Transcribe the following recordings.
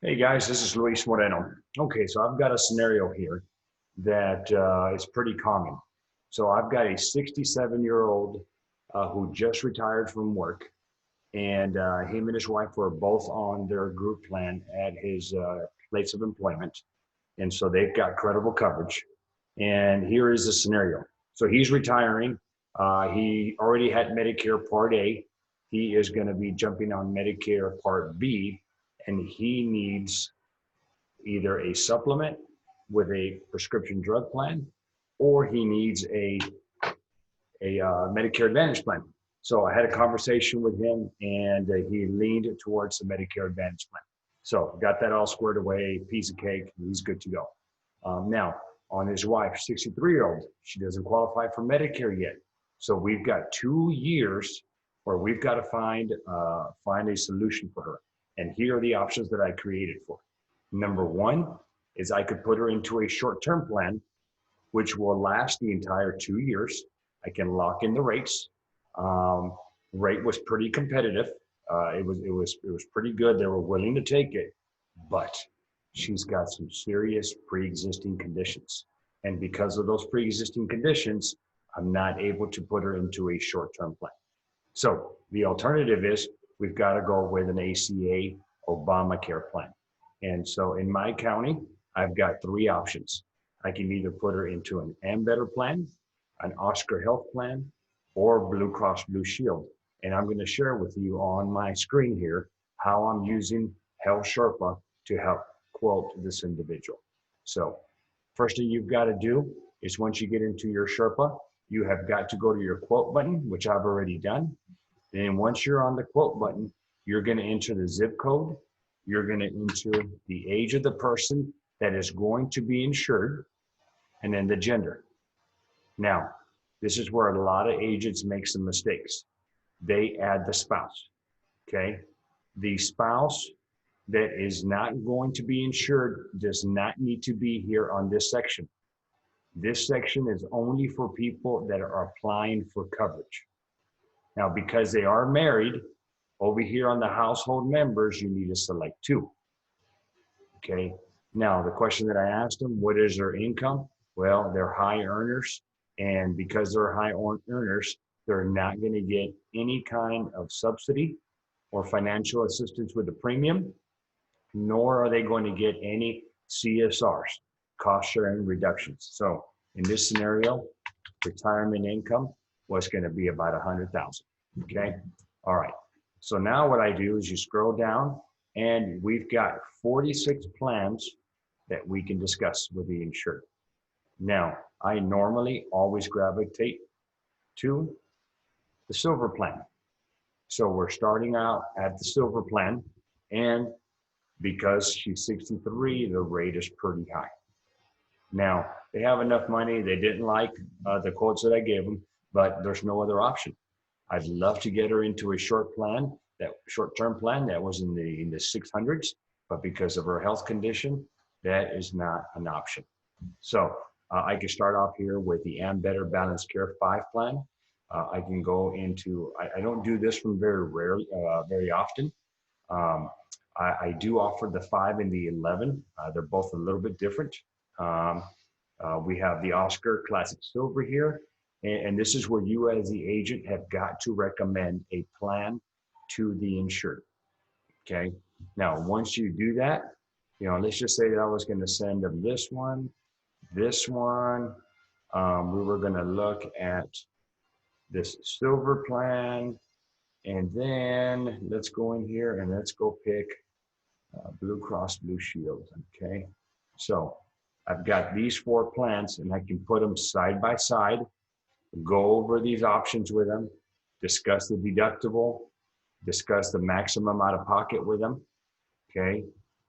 Hey guys, this is Luis Moreno. Okay, so I've got a scenario here that is pretty common. So I've got a 67-year-old who just retired from work, and him and his wife were both on their group plan at his place of employment. And so they've got credible coverage. And here is the scenario. So he's retiring. He already had Medicare Part A. He is going to be jumping on Medicare Part B, and he needs either a supplement with a prescription drug plan, or he needs a Medicare Advantage plan. So I had a conversation with him, and he leaned towards the Medicare Advantage plan. So got that all squared away, piece of cake, he's good to go. Now, on his wife, 63-year-old, she doesn't qualify for Medicare yet. So we've got 2 years where we've got to find a solution for her. And here are the options that I created for her. Number one is I could put her into a short-term plan, which will last the entire 2 years. I can lock in the rates. Rate was pretty competitive. It was pretty good. They were willing to take it, but she's got some serious pre-existing conditions. And because of those pre-existing conditions, I'm not able to put her into a short-term plan. So the alternative is we've got to go with an ACA Obamacare plan. And so in my county, I've got three options. I can either put her into an Ambetter plan, an Oscar Health plan, or Blue Cross Blue Shield. And I'm going to share with you on my screen here how I'm using Health Sherpa to help quote this individual. So first thing you've got to do is once you get into your Sherpa, you have got to go to your quote button, which I've already done. And once you're on the quote button, you're going to enter the zip code. You're going to enter the age of the person that is going to be insured, and then the gender. Now, this is where a lot of agents make some mistakes. They add the spouse, okay? The spouse that is not going to be insured does not need to be here on this section. This section is only for people that are applying for coverage. Now, because they are married, over here on the household members, you need to select two, okay? Now, the question that I asked them, what is their income? Well, they're high earners, and because they're high earners, they're not going to get any kind of subsidy or financial assistance with the premium, nor are they going to get any CSRs, cost sharing reductions. So in this scenario, retirement income was going to be about 100,000. Okay. All right. So now what I do is you scroll down, and we've got 46 plans that we can discuss with the insured. Now, I normally always gravitate to the silver plan. So we're starting out at the silver plan, and because she's 63, the rate is pretty high. Now, they have enough money. They didn't like the quotes that I gave them, but there's no other option. I'd love to get her into a short-term plan that was in the 600s, but because of her health condition, that is not an option. So I can start off here with the Ambetter Balanced Care 5 plan. I can go into, I don't do this one very often. I do offer the 5 and the 11. They're both a little bit different. We have the Oscar Classic Silver here. And this is where you as the agent have got to recommend a plan to the insured, okay? Now, once you do that, let's just say that I was gonna send them this one. We were gonna look at this silver plan, and then let's go in here and let's go pick Blue Cross Blue Shield, okay? So I've got these 4 plans, and I can put them side by side, go over these options with them, discuss the deductible, discuss the maximum out of pocket with them, okay?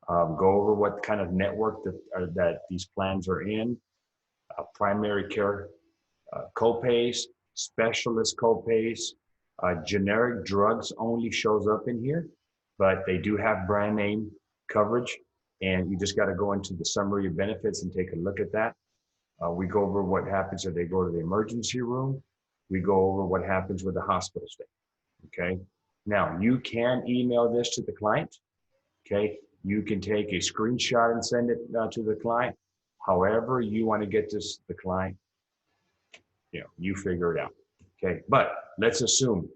Go over what kind of network that these plans are in, primary care copays, specialist copays, generic drugs only shows up in here, but they do have brand name coverage, and you just got to go into the summary of benefits and take a look at that. We go over what happens if they go to the emergency room. We go over what happens with the hospital stay, okay? Now, you can email this to the client, okay? You can take a screenshot and send it to the client. However you want to get this to the client, you figure it out. Okay, but let's assume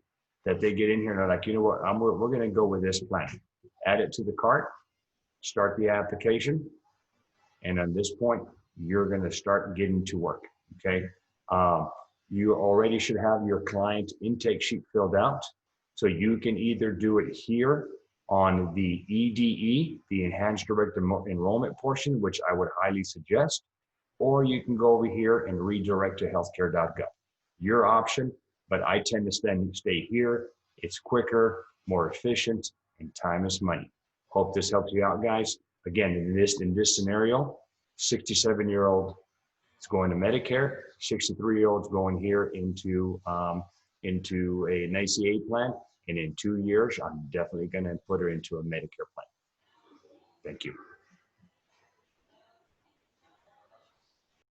that they get in here and they're like, you know what, we're going to go with this plan. Add it to the cart, start the application, and at this point, you're going to start getting to work. Okay, you already should have your client intake sheet filled out, so you can either do it here on the EDE, the Enhanced Direct Enrollment portion, which I would highly suggest, or you can go over here and redirect to healthcare.gov. Your option, but I tend to stay here. It's quicker, more efficient, and time is money. Hope this helps you out, guys. Again, in this scenario, 67-year-old is going to Medicare, 63-year-old is going here into an ACA plan, and in 2 years, I'm definitely going to put her into a Medicare plan. Thank you.